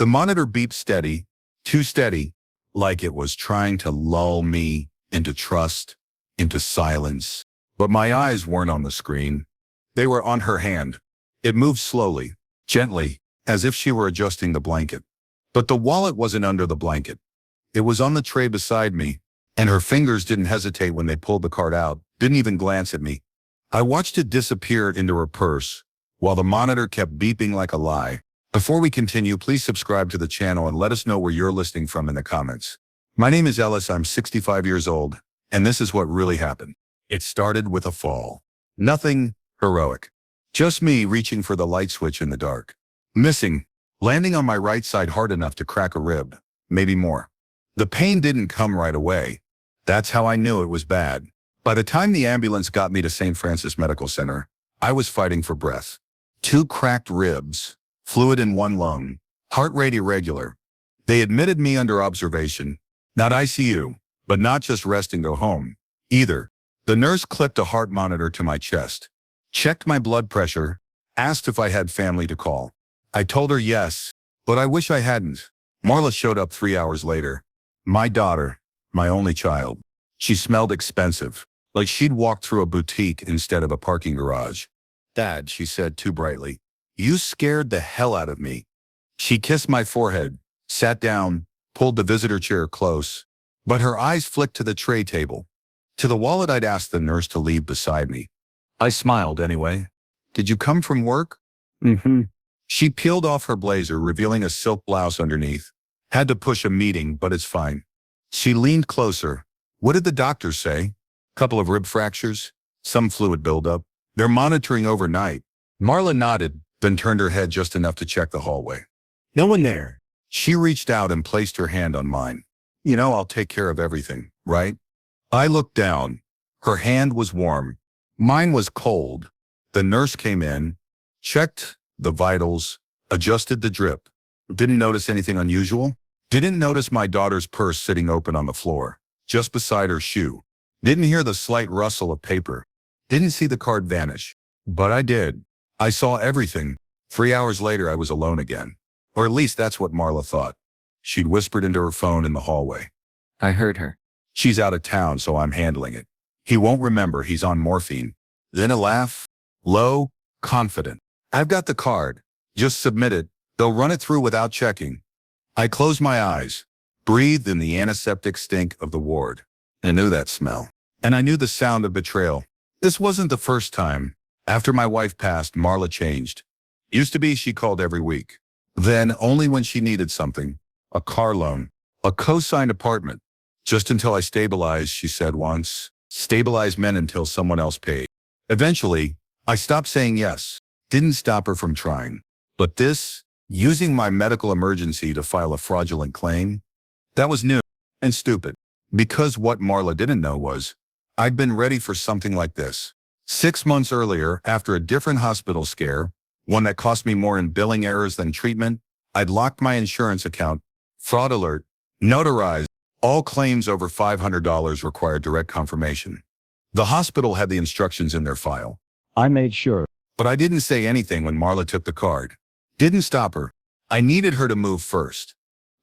The monitor beeped steady, too steady, like it was trying to lull me into trust, into silence. But my eyes weren't on the screen. They were on her hand. It moved slowly, gently, as if she were adjusting the blanket. But the wallet wasn't under the blanket. It was on the tray beside me, and her fingers didn't hesitate when they pulled the card out, didn't even glance at me. I watched it disappear into her purse, while the monitor kept beeping like a lie. Before we continue, please subscribe to the channel and let us know where you're listening from in the comments. My name is Ellis, I'm 65 years old, and this is what really happened. It started with a fall. Nothing heroic. Just me reaching for the light switch in the dark. Missing, landing on my right side hard enough to crack a rib, maybe more. The pain didn't come right away. That's how I knew it was bad. By the time the ambulance got me to St. Francis Medical Center, I was fighting for breath. 2 cracked ribs, fluid in 1 lung, heart rate irregular. They admitted me under observation, not ICU, but not just rest and go home, either. The nurse clipped a heart monitor to my chest, checked my blood pressure, asked if I had family to call. I told her yes, but I wish I hadn't. Marla showed up 3 hours later. My daughter, my only child. She smelled expensive, like she'd walked through a boutique instead of a parking garage. Dad, she said too brightly, you scared the hell out of me. She kissed my forehead, sat down, pulled the visitor chair close, but her eyes flicked to the tray table, to the wallet I'd asked the nurse to leave beside me. I smiled anyway. Did you come from work? Mm-hmm. She peeled off her blazer, revealing a silk blouse underneath. Had to push a meeting, but it's fine. She leaned closer. What did the doctors say? Couple of rib fractures? Some fluid buildup? They're monitoring overnight. Marla nodded, then turned her head just enough to check the hallway. No one there. She reached out and placed her hand on mine. You know, I'll take care of everything, right? I looked down. Her hand was warm. Mine was cold. The nurse came in, checked the vitals, adjusted the drip. Didn't notice anything unusual. Didn't notice my daughter's purse sitting open on the floor, just beside her shoe. Didn't hear the slight rustle of paper. Didn't see the card vanish. But I did. I saw everything. 3 hours later, I was alone again. Or at least that's what Marla thought. She'd whispered into her phone in the hallway. I heard her. She's out of town, so I'm handling it. He won't remember, he's on morphine. Then a laugh. Low, confident. I've got the card. Just submit it. They'll run it through without checking. I closed my eyes, breathed in the antiseptic stink of the ward. I knew that smell. And I knew the sound of betrayal. This wasn't the first time. After my wife passed, Marla changed. Used to be she called every week. Then only when she needed something. A car loan. A co-signed apartment. Just until I stabilized, she said once. Stabilize meant until someone else paid. Eventually, I stopped saying yes. Didn't stop her from trying. But this, using my medical emergency to file a fraudulent claim, that was new and stupid. Because what Marla didn't know was, I'd been ready for something like this. 6 months earlier, after a different hospital scare, one that cost me more in billing errors than treatment, I'd locked my insurance account, fraud alert, notarized. All claims over $500 required direct confirmation. The hospital had the instructions in their file. I made sure. But I didn't say anything when Marla took the card. Didn't stop her. I needed her to move first.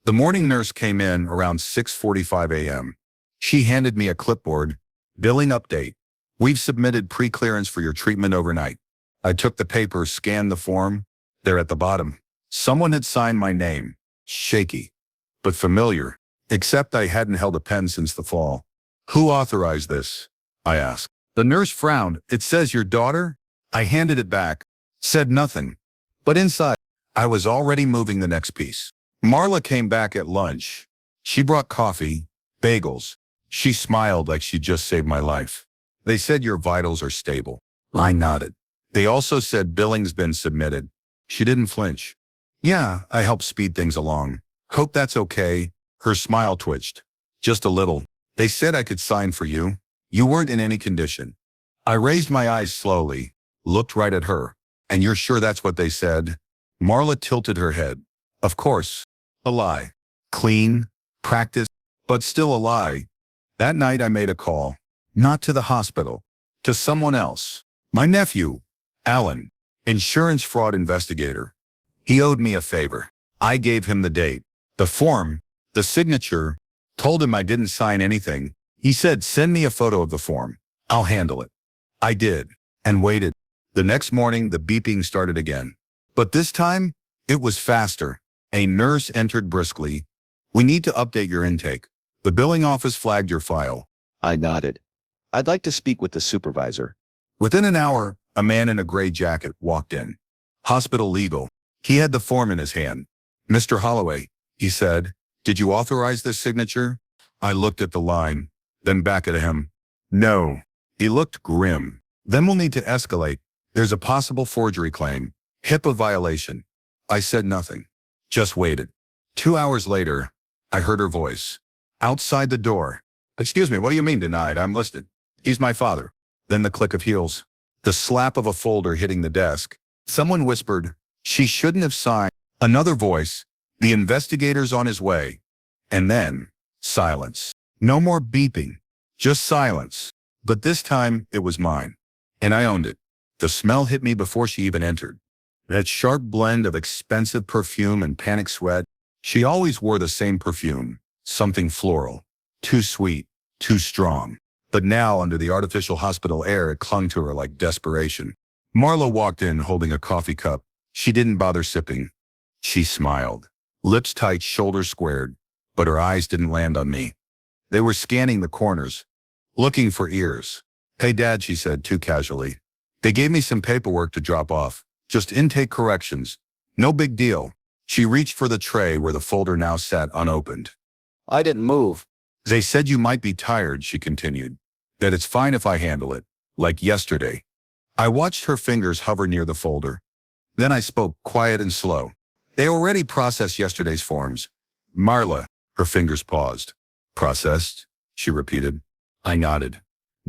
The morning nurse came in around 6:45 a.m. She handed me a clipboard. Billing update. We've submitted pre-clearance for your treatment overnight. I took the paper, scanned the form. There at the bottom. Someone had signed my name. Shaky, but familiar. Except I hadn't held a pen since the fall. Who authorized this? I asked. The nurse frowned. It says your daughter? I handed it back. Said nothing. But inside, I was already moving the next piece. Marla came back at lunch. She brought coffee, bagels. She smiled like she'd just saved my life. They said your vitals are stable. I nodded. They also said billing's been submitted. She didn't flinch. Yeah, I helped speed things along. Hope that's okay. Her smile twitched. Just a little. They said I could sign for you. You weren't in any condition. I raised my eyes slowly, looked right at her. And you're sure that's what they said? Marla tilted her head. Of course. A lie. Clean, practiced, but still a lie. That night I made a call. Not to the hospital. To someone else. My nephew, Alan, insurance fraud investigator. He owed me a favor. I gave him the date, the form, the signature, told him I didn't sign anything. He said, send me a photo of the form. I'll handle it. I did, and waited. The next morning, the beeping started again. But this time, it was faster. A nurse entered briskly. We need to update your intake. The billing office flagged your file. I nodded. I'd like to speak with the supervisor. Within an hour, a man in a gray jacket walked in. Hospital legal. He had the form in his hand. Mr. Holloway, he said, did you authorize this signature? I looked at the line, then back at him. No. He looked grim. Then we'll need to escalate. There's a possible forgery claim. HIPAA violation. I said nothing. Just waited. 2 hours later, I heard her voice. Outside the door. Excuse me, what do you mean denied? I'm listed. He's my father. Then the click of heels. The slap of a folder hitting the desk. Someone whispered, she shouldn't have signed. Another voice, the investigator's on his way. And then, silence. No more beeping. Just silence. But this time, it was mine. And I owned it. The smell hit me before she even entered. That sharp blend of expensive perfume and panic sweat. She always wore the same perfume. Something floral. Too sweet. Too strong. But now, under the artificial hospital air, it clung to her like desperation. Marla walked in holding a coffee cup. She didn't bother sipping. She smiled. Lips tight, shoulders squared. But her eyes didn't land on me. They were scanning the corners, looking for ears. Hey, Dad, she said too casually. They gave me some paperwork to drop off. Just intake corrections. No big deal. She reached for the tray where the folder now sat unopened. I didn't move. They said you might be tired, she continued. That it's fine if I handle it, like yesterday. I watched her fingers hover near the folder. Then I spoke, quiet and slow. They already processed yesterday's forms. Marla, her fingers paused. Processed? She repeated. I nodded.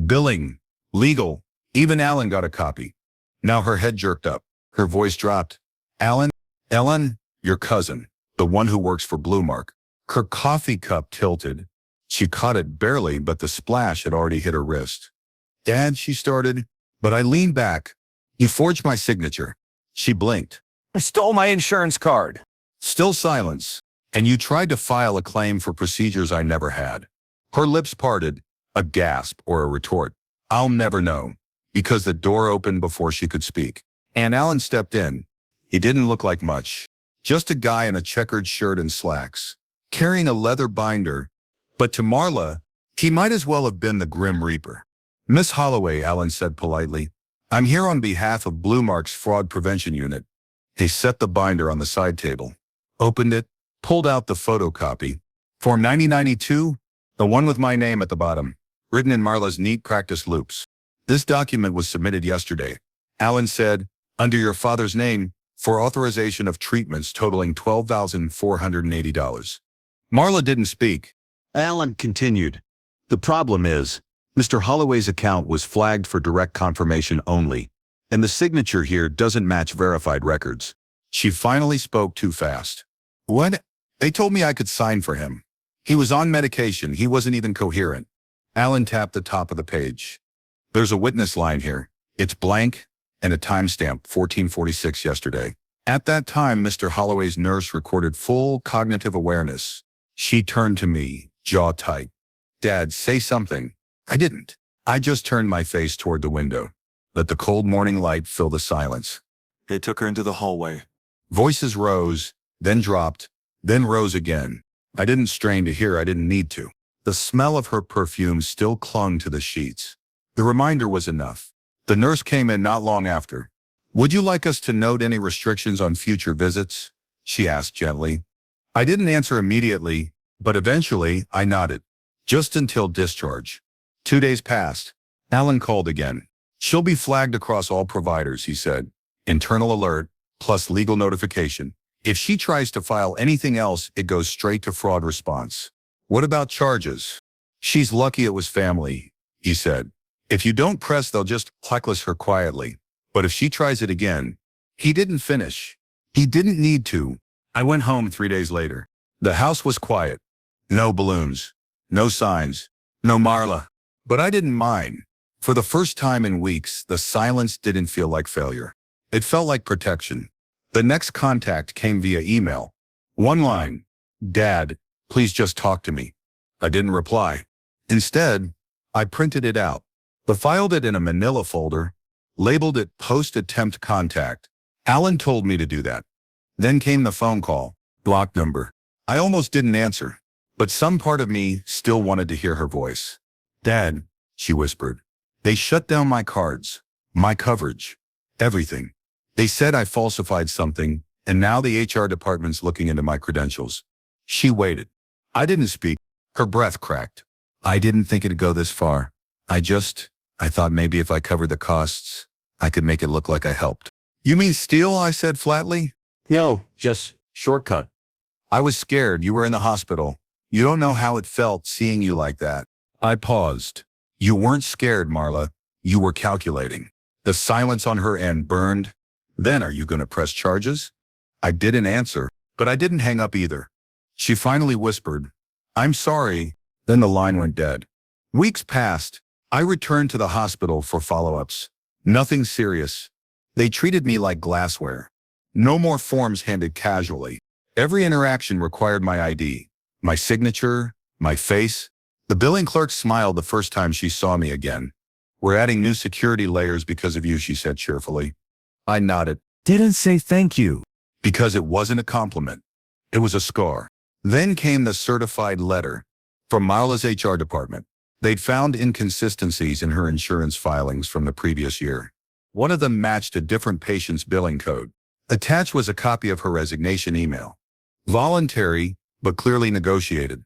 Billing. Legal. Even Alan got a copy. Now her head jerked up. Her voice dropped. Alan? Ellen? Your cousin. The one who works for Blue Mark. Her coffee cup tilted. She caught it barely, but the splash had already hit her wrist. Dad, she started, but I leaned back. You forged my signature. She blinked. I stole my insurance card. Still silence. And you tried to file a claim for procedures I never had. Her lips parted, a gasp or a retort. I'll never know. Because the door opened before she could speak. And Alan stepped in. He didn't look like much. Just a guy in a checkered shirt and slacks, carrying a leather binder. But to Marla, he might as well have been the Grim Reaper. Miss Holloway, Alan said politely. I'm here on behalf of Blue Mark's Fraud Prevention Unit. He set the binder on the side table, opened it, pulled out the photocopy. Form 9092, the one with my name at the bottom, written in Marla's neat practice loops. This document was submitted yesterday. Alan said, under your father's name, for authorization of treatments totaling $12,480. Marla didn't speak. Alan continued. The problem is, Mr. Holloway's account was flagged for direct confirmation only, and the signature here doesn't match verified records. She finally spoke too fast. What? They told me I could sign for him. He was on medication. He wasn't even coherent. Alan tapped the top of the page. There's a witness line here. It's blank and a timestamp, 1446 yesterday. At that time, Mr. Holloway's nurse recorded full cognitive awareness. She turned to me, jaw tight. Dad, say something. I didn't. I just turned my face toward the window. Let the cold morning light fill the silence. They took her into the hallway. Voices rose, then dropped, then rose again. I didn't strain to hear. I didn't need to. The smell of her perfume still clung to the sheets. The reminder was enough. The nurse came in not long after. Would you like us to note any restrictions on future visits? She asked gently. I didn't answer immediately, but eventually I nodded. Just until discharge. 2 days passed. Alan called again. She'll be flagged across all providers, he said. Internal alert, plus legal notification. If she tries to file anything else, it goes straight to fraud response. What about charges? She's lucky it was family, he said. If you don't press, they'll just blacklist her quietly. But if she tries it again, he didn't finish. He didn't need to. I went home 3 days later. The house was quiet. No balloons. No signs. No Marla. But I didn't mind. For the first time in weeks, the silence didn't feel like failure. It felt like protection. The next contact came via email. One line. Dad, please just talk to me. I didn't reply. Instead, I printed it out, but filed it in a manila folder, labeled it post-attempt contact. Alan told me to do that. Then came the phone call. Blocked number. I almost didn't answer, but some part of me still wanted to hear her voice. Dad, she whispered. They shut down my cards, my coverage, everything. They said I falsified something, and now the HR department's looking into my credentials. She waited. I didn't speak. Her breath cracked. I didn't think it'd go this far. I thought maybe if I covered the costs, I could make it look like I helped. You mean steal? I said flatly. No, just shortcut. I was scared. You were in the hospital. You don't know how it felt seeing you like that. I paused. You weren't scared, Marla. You were calculating. The silence on her end burned. Then are you going to press charges? I didn't answer, but I didn't hang up either. She finally whispered, I'm sorry. Then the line went dead. Weeks passed. I returned to the hospital for follow-ups. Nothing serious. They treated me like glassware. No more forms handed casually. Every interaction required my ID, my signature, my face. The billing clerk smiled the first time she saw me again. We're adding new security layers because of you, she said cheerfully. I nodded. Didn't say thank you. Because it wasn't a compliment. It was a scar. Then came the certified letter from Marla's HR department. They'd found inconsistencies in her insurance filings from the previous year. One of them matched a different patient's billing code. Attached was a copy of her resignation email. Voluntary, but clearly negotiated.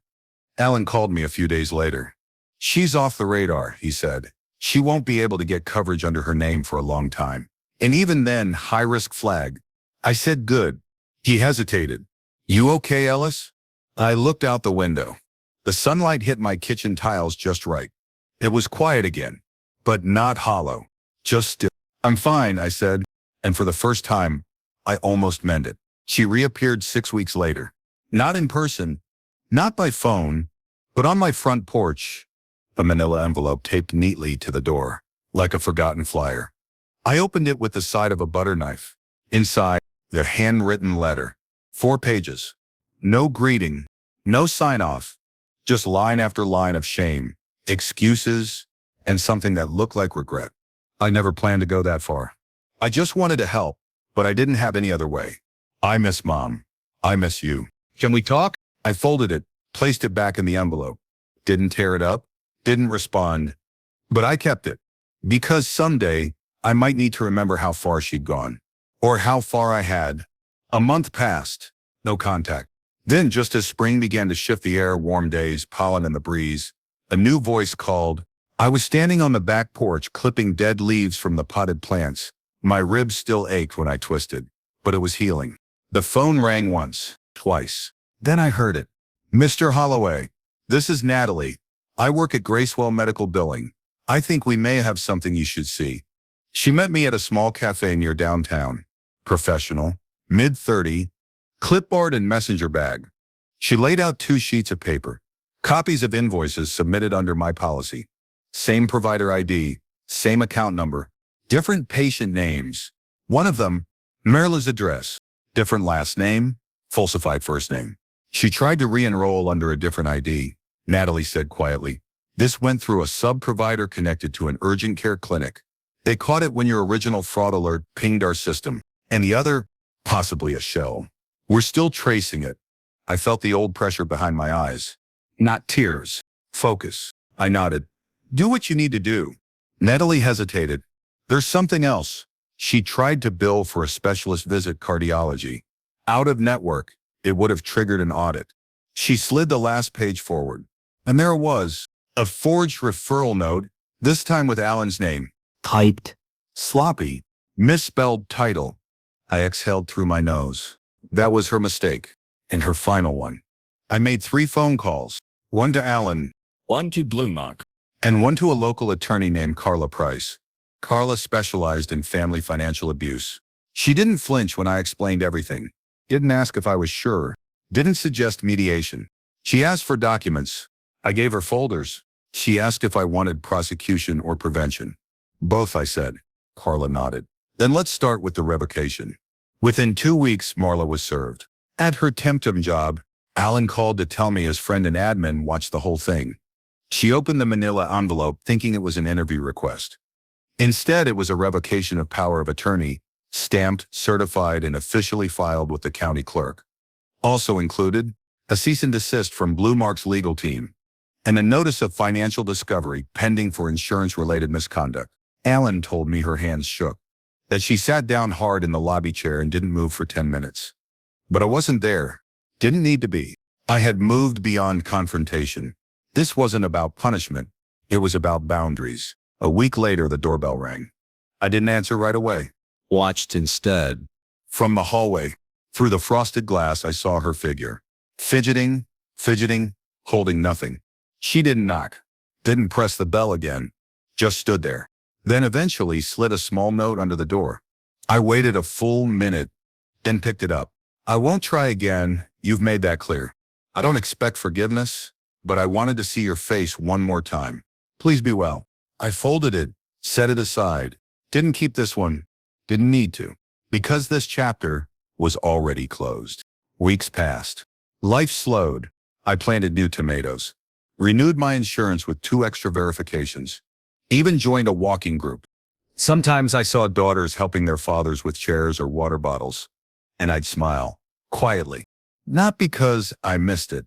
Alan called me a few days later. She's off the radar, he said. She won't be able to get coverage under her name for a long time. And even then, high-risk flag. I said good. He hesitated. You okay, Ellis? I looked out the window. The sunlight hit my kitchen tiles just right. It was quiet again, but not hollow, just still. I'm fine, I said, and for the first time, I almost meant it. She reappeared 6 weeks later. Not in person, not by phone, but on my front porch, a manila envelope taped neatly to the door, like a forgotten flyer. I opened it with the side of a butter knife. Inside, the handwritten letter. 4 pages. No greeting, no sign-off, just line after line of shame, excuses, and something that looked like regret. I never planned to go that far. I just wanted to help, but I didn't have any other way. I miss Mom. I miss you. Can we talk? I folded it, placed it back in the envelope. Didn't tear it up, didn't respond, but I kept it. Because someday, I might need to remember how far she'd gone, or how far I had. A month passed, no contact. Then, just as spring began to shift the air, warm days, pollen in the breeze, a new voice called. I was standing on the back porch clipping dead leaves from the potted plants. My ribs still ached when I twisted, but it was healing. The phone rang once, twice. Then I heard it. Mr. Holloway, this is Natalie. I work at Gracewell Medical Billing. I think we may have something you should see. She met me at a small cafe near downtown. Professional, mid-30, clipboard and messenger bag. She laid out 2 sheets of paper, copies of invoices submitted under my policy. Same provider ID, same account number, different patient names. One of them, Merla's address, different last name, falsified first name. She tried to re-enroll under a different ID, Natalie said quietly. This went through a sub-provider connected to an urgent care clinic. They caught it when your original fraud alert pinged our system, and the other, possibly a shell. We're still tracing it. I felt the old pressure behind my eyes. Not tears. Focus. I nodded. Do what you need to do. Natalie hesitated. There's something else. She tried to bill for a specialist visit cardiology. Out of network, it would have triggered an audit. She slid the last page forward. And there it was. A forged referral note, this time with Alan's name. Typed. Sloppy. Misspelled title. I exhaled through my nose. That was her mistake. And her final one. I made 3 phone calls. One to Alan. One to Blue Mark. And one to a local attorney named Carla Price. Carla specialized in family financial abuse. She didn't flinch when I explained everything. Didn't ask if I was sure. Didn't suggest mediation. She asked for documents. I gave her folders. She asked if I wanted prosecution or prevention. Both, I said. Carla nodded. Then let's start with the revocation. Within 2 weeks, Marla was served. At her temp job, Alan called to tell me his friend in admin watched the whole thing. She opened the manila envelope thinking it was an interview request. Instead, it was a revocation of power of attorney, stamped, certified, and officially filed with the county clerk. Also included, a cease and desist from Blue Mark's legal team, and a notice of financial discovery pending for insurance-related misconduct. Alan told me her hands shook, that she sat down hard in the lobby chair and didn't move for 10 minutes. But I wasn't there. Didn't need to be. I had moved beyond confrontation. This wasn't about punishment. It was about boundaries. A week later, the doorbell rang. I didn't answer right away. Watched instead. From the hallway, through the frosted glass, I saw her figure. Fidgeting, holding nothing. She didn't knock, didn't press the bell again, just stood there. Then eventually slid a small note under the door. I waited a full minute, then picked it up. I won't try again, you've made that clear. I don't expect forgiveness, but I wanted to see your face one more time. Please be well. I folded it, set it aside. Didn't keep this one, didn't need to, because this chapter was already closed. Weeks passed. Life slowed. I planted new tomatoes, renewed my insurance with 2 extra verifications, even joined a walking group. Sometimes I saw daughters helping their fathers with chairs or water bottles, and I'd smile, quietly. Not because I missed it,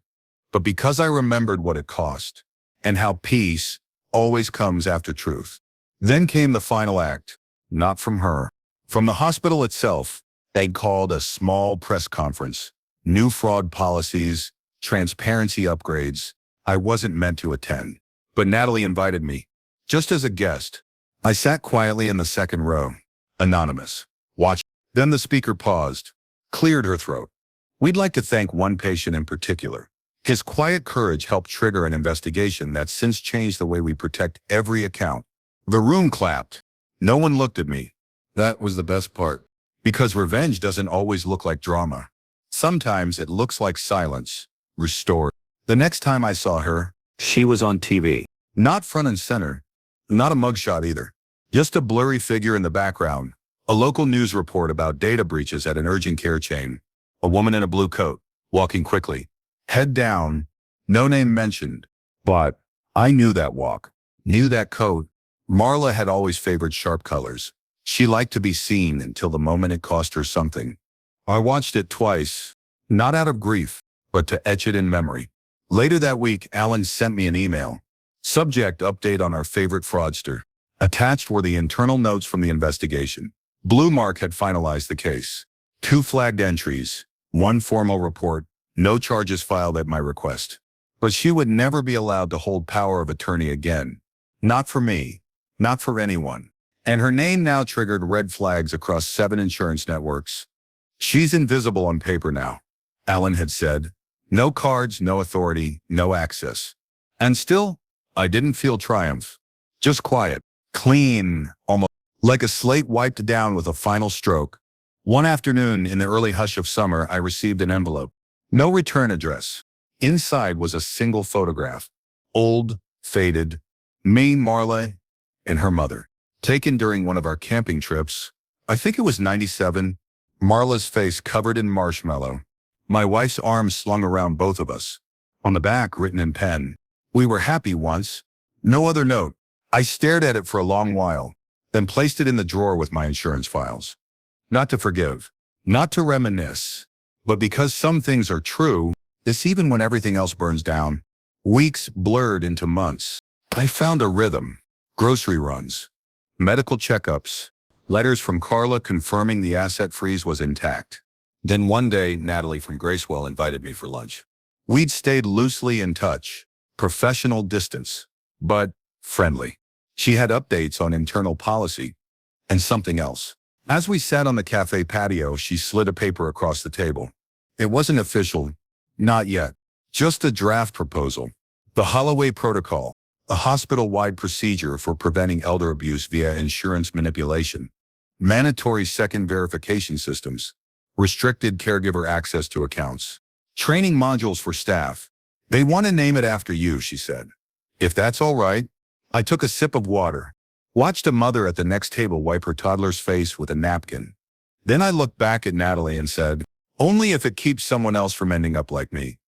but because I remembered what it cost, and how peace always comes after truth. Then came the final act, not from her. From the hospital itself, they called a small press conference. New fraud policies, transparency upgrades. I wasn't meant to attend, but Natalie invited me, just as a guest. I sat quietly in the second row, anonymous, watched. Then the speaker paused, cleared her throat. We'd like to thank one patient in particular. His quiet courage helped trigger an investigation that's since changed the way we protect every account. The room clapped. No one looked at me. That was the best part, because revenge doesn't always look like drama. Sometimes it looks like silence, restored. The next time I saw her, She was on TV. not front and center, not a mugshot either. Just a blurry figure in the background. A local news report about data breaches at an urgent care chain. A woman in a blue coat, walking quickly, head down, no name mentioned. But I knew that walk, knew that coat. Marla had always favored sharp colors. She liked to be seen until the moment it cost her something. I watched it twice, not out of grief, but to etch it in memory. Later that week, Alan sent me an email. Subject: update on our favorite fraudster. Attached were the internal notes from the investigation. Blue Mark had finalized the case. 2 flagged entries, 1 formal report, no charges filed at my request. But she would never be allowed to hold power of attorney again. Not for me, not for anyone. And her name now triggered red flags across 7 insurance networks. She's invisible on paper now, Alan had said. No cards, no authority, no access. And still, I didn't feel triumph. Just quiet, clean, almost like a slate wiped down with a final stroke. One afternoon in the early hush of summer, I received an envelope. No return address. Inside was a single photograph. Old, faded, me, Marla, and her mother. Taken during one of our camping trips. I think it was '97. Marla's face covered in marshmallow. My wife's arms slung around both of us. On the back, written in pen, "We were happy once." No other note. I stared at it for a long while, then placed it in the drawer with my insurance files. Not to forgive, not to reminisce, but because some things are true, this even when everything else burns down. Weeks blurred into months. I found a rhythm. Grocery runs, medical checkups, letters from Carla confirming the asset freeze was intact. Then one day, Natalie from Gracewell invited me for lunch. We'd stayed loosely in touch, professional distance, but friendly. She had updates on internal policy and something else. As we sat on the cafe patio, she slid a paper across the table. It wasn't official, not yet, just a draft proposal. The Holloway Protocol, a hospital-wide procedure for preventing elder abuse via insurance manipulation. Mandatory second verification systems. Restricted caregiver access to accounts. Training modules for staff. They want to name it after you, she said. If that's all right. I took a sip of water. Watched a mother at the next table wipe her toddler's face with a napkin. Then I looked back at Natalie and said, Only if it keeps someone else from ending up like me.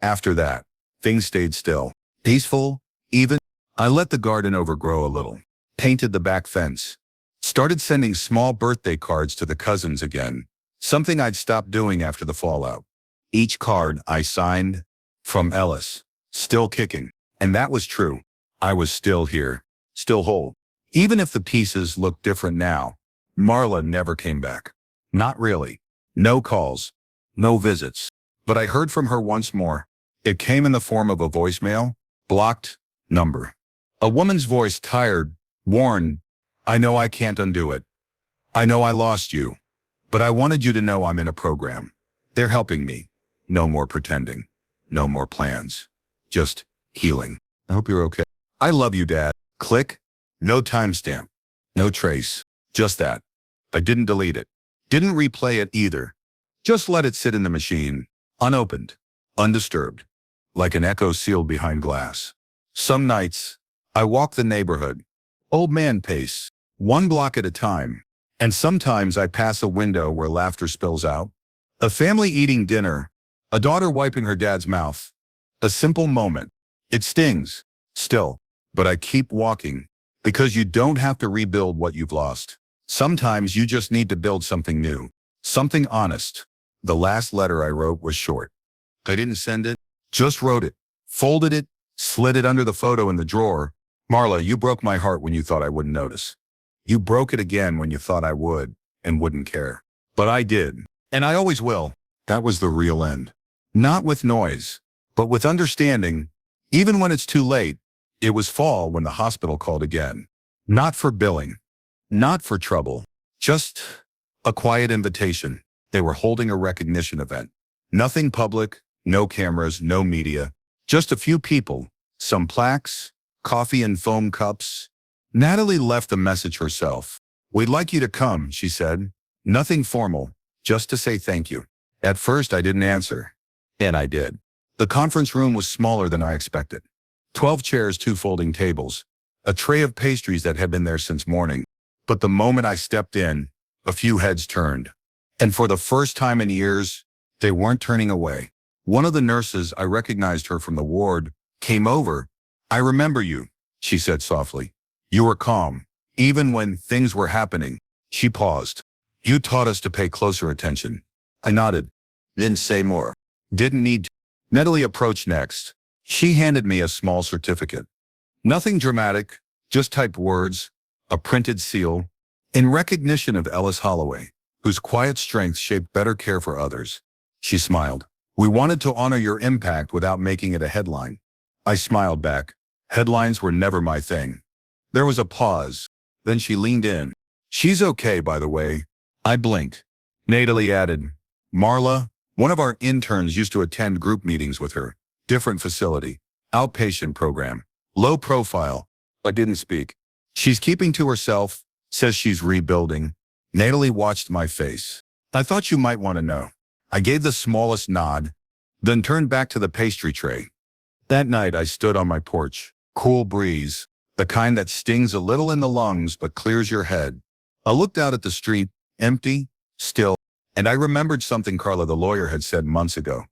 After that, things stayed still. Peaceful, even. I let the garden overgrow a little. Painted the back fence. Started sending small birthday cards to the cousins again. Something I'd stopped doing after the fallout. Each card I signed, from Ellis. Still kicking. And that was true. I was still here. Still whole. Even if the pieces looked different now, Marla never came back. Not really. No calls. No visits. But I heard from her once more. It came in the form of a voicemail. Blocked number. A woman's voice, tired, worn. I know I can't undo it. I know I lost you. But I wanted you to know I'm in a program. They're helping me. No more pretending. No more plans. Just healing. I hope you're okay. I love you, Dad. Click. No timestamp. No trace. Just that. I didn't delete it. Didn't replay it either. Just let it sit in the machine. Unopened. Undisturbed. Like an echo sealed behind glass. Some nights, I walk the neighborhood. Old man pace. One block at a time. And sometimes I pass a window where laughter spills out. A family eating dinner. A daughter wiping her dad's mouth. A simple moment. It stings. Still. But I keep walking. Because you don't have to rebuild what you've lost. Sometimes you just need to build something new. Something honest. The last letter I wrote was short. I didn't send it. Just wrote it. Folded it. Slid it under the photo in the drawer. Marla, you broke my heart when you thought I wouldn't notice. You broke it again when you thought I would and wouldn't care. But I did. And I always will. That was the real end. Not with noise, but with understanding. Even when it's too late. It was fall when the hospital called again. Not for billing. Not for trouble. Just a quiet invitation. They were holding a recognition event. Nothing public, no cameras, no media. Just a few people, some plaques, coffee and foam cups. Natalie left the message herself. We'd like you to come, she said. Nothing formal, just to say thank you. At first I didn't answer. And I did. The conference room was smaller than I expected. 12 chairs, 2 folding tables. A tray of pastries that had been there since morning. But the moment I stepped in, a few heads turned. And for the first time in years, they weren't turning away. One of the nurses, I recognized her from the ward, came over. I remember you, she said softly. You were calm, even when things were happening. She paused. You taught us to pay closer attention. I nodded. Didn't say more. Didn't need to. Natalie approached next. She handed me a small certificate. Nothing dramatic, just typed words, a printed seal, in recognition of Ellis Holloway, whose quiet strength shaped better care for others. She smiled. We wanted to honor your impact without making it a headline. I smiled back. Headlines were never my thing. There was a pause. Then she leaned in. She's okay, by the way. I blinked. Natalie added, Marla, one of our interns used to attend group meetings with her. Different facility. Outpatient program. Low profile. I didn't speak. She's keeping to herself. Says she's rebuilding. Natalie watched my face. I thought you might want to know. I gave the smallest nod, then turned back to the pastry tray. That night I stood on my porch. Cool breeze. The kind that stings a little in the lungs but clears your head. I looked out at the street, empty, still, and I remembered something Carla the lawyer had said months ago.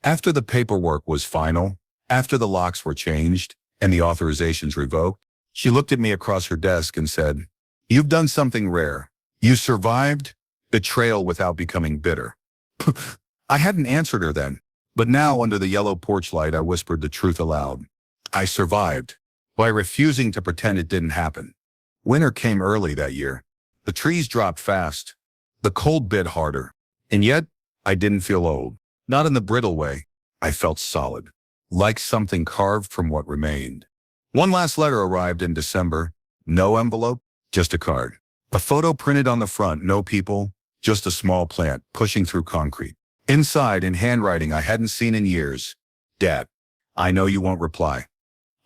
After the paperwork was final, after the locks were changed and the authorizations revoked, she looked at me across her desk and said, You've done something rare. You survived betrayal without becoming bitter. I hadn't answered her then, but now under the yellow porch light I whispered the truth aloud. I survived by refusing to pretend it didn't happen. Winter came early that year. The trees dropped fast. The cold bit harder. And yet, I didn't feel old. Not in the brittle way. I felt solid. Like something carved from what remained. One last letter arrived in December. No envelope, just a card. A photo printed on the front, no people, just a small plant pushing through concrete. Inside, in handwriting I hadn't seen in years. Dad, I know you won't reply.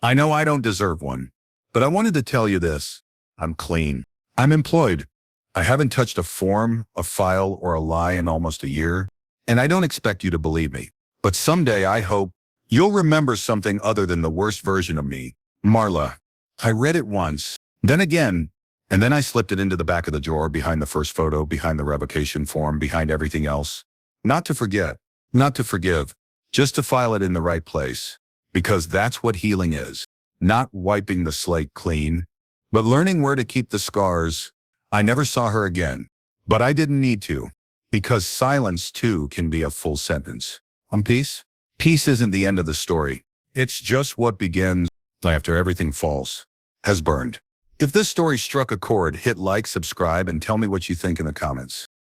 I know I don't deserve one. But I wanted to tell you this. I'm clean. I'm employed. I haven't touched a form, a file, or a lie in almost a year. And I don't expect you to believe me. But someday I hope you'll remember something other than the worst version of me. Marla. I read it once, then again, and then I slipped it into the back of the drawer behind the first photo, behind the revocation form, behind everything else. Not to forget, not to forgive, just to file it in the right place. Because that's what healing is. Not wiping the slate clean, but learning where to keep the scars. I never saw her again, but I didn't need to. Because silence too can be a full sentence. Peace? Peace isn't the end of the story. It's just what begins after everything false has burned. If this story struck a chord, hit like, subscribe, and tell me what you think in the comments.